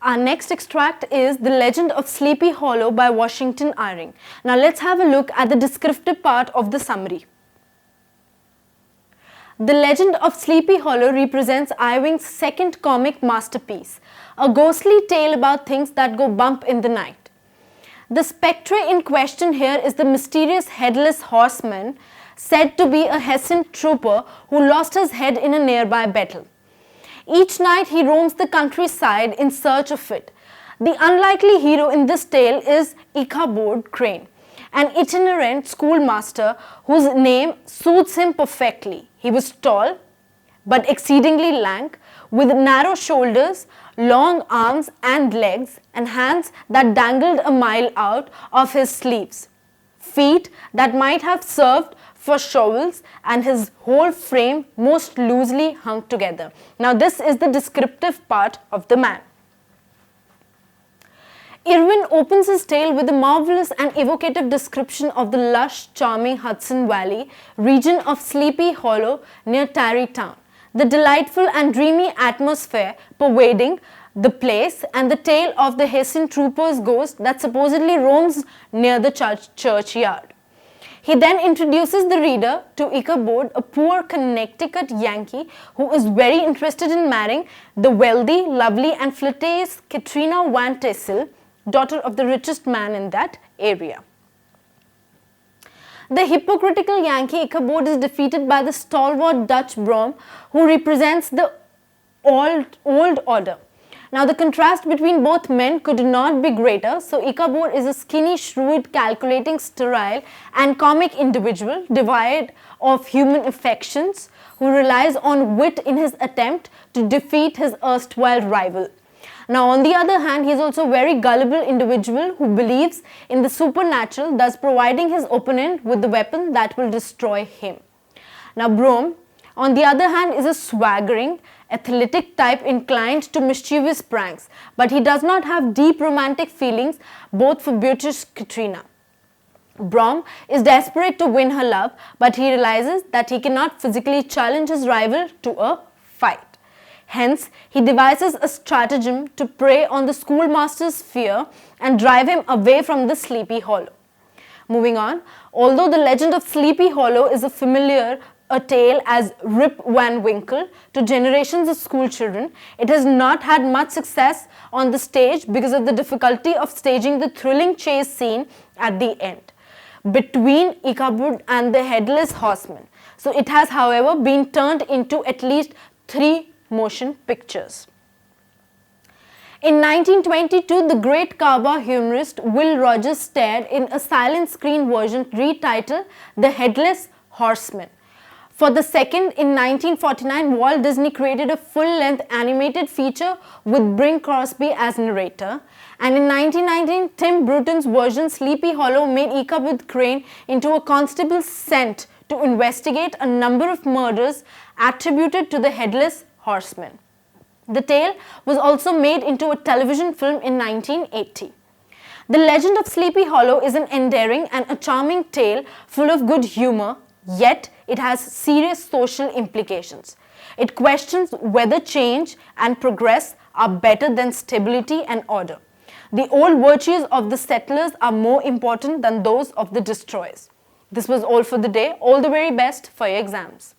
Our next extract is The Legend of Sleepy Hollow by Washington Irving. Now let's have a look at the descriptive part of the summary. The Legend of Sleepy Hollow represents Irving's second comic masterpiece, a ghostly tale about things that go bump in the night. The spectre in question here is the mysterious headless horseman, said to be a Hessian trooper who lost his head in a nearby battle. Each night he roams the countryside in search of it. The unlikely hero in this tale is Ichabod Crane, an itinerant schoolmaster whose name suits him perfectly. He was tall but exceedingly lank, with narrow shoulders, long arms and legs, and hands that dangled a mile out of his sleeves, feet that might have served for shovels, and his whole frame most loosely hung together. Now this is the descriptive part of the man. Irving opens his tale with a marvelous and evocative description of the lush, charming Hudson Valley region of Sleepy Hollow near Tarrytown, the delightful and dreamy atmosphere pervading the place, and the tale of the Hessian trooper's ghost that supposedly roams near the churchyard. He then introduces the reader to Ichabod, a poor Connecticut Yankee who is very interested in marrying the wealthy, lovely and flirtatious Katrina Van Tassel, daughter of the richest man in that area. The hypocritical Yankee Ichabod is defeated by the stalwart Dutch Brom, who represents the old order. Now the contrast between both men could not be greater, so Ichabod is a skinny, shrewd, calculating, sterile and comic individual devoid of human affections who relies on wit in his attempt to defeat his erstwhile rival. Now on the other hand, he is also a very gullible individual who believes in the supernatural, thus providing his opponent with the weapon that will destroy him. Now Brom, on the other hand, is a swaggering, athletic type inclined to mischievous pranks, but he does not have deep romantic feelings both for beauteous Katrina. Brom is desperate to win her love, but he realizes that he cannot physically challenge his rival to a fight. Hence, he devises a stratagem to prey on the schoolmaster's fear and drive him away from the Sleepy Hollow. Moving on, although the legend of Sleepy Hollow is a tale as Rip Van Winkle to generations of school children, it has not had much success on the stage because of the difficulty of staging the thrilling chase scene at the end between Ichabod and the headless horseman. So it has, however, been turned into at least 3 motion pictures. In 1922, the great Kaba humorist Will Rogers starred in a silent screen version retitled The Headless Horseman. For the second, in 1949, Walt Disney created a full-length animated feature with Bing Crosby as narrator. And in 1919, Tim Burton's version Sleepy Hollow made Ichabod Crane into a constable sent to investigate a number of murders attributed to the Headless Horseman. The tale was also made into a television film in 1980. The Legend of Sleepy Hollow is an endearing and a charming tale full of good humor, yet it has serious social implications. It questions whether change and progress are better than stability and order. The old virtues of the settlers are more important than those of the destroyers. This was all for the day. All the very best for your exams.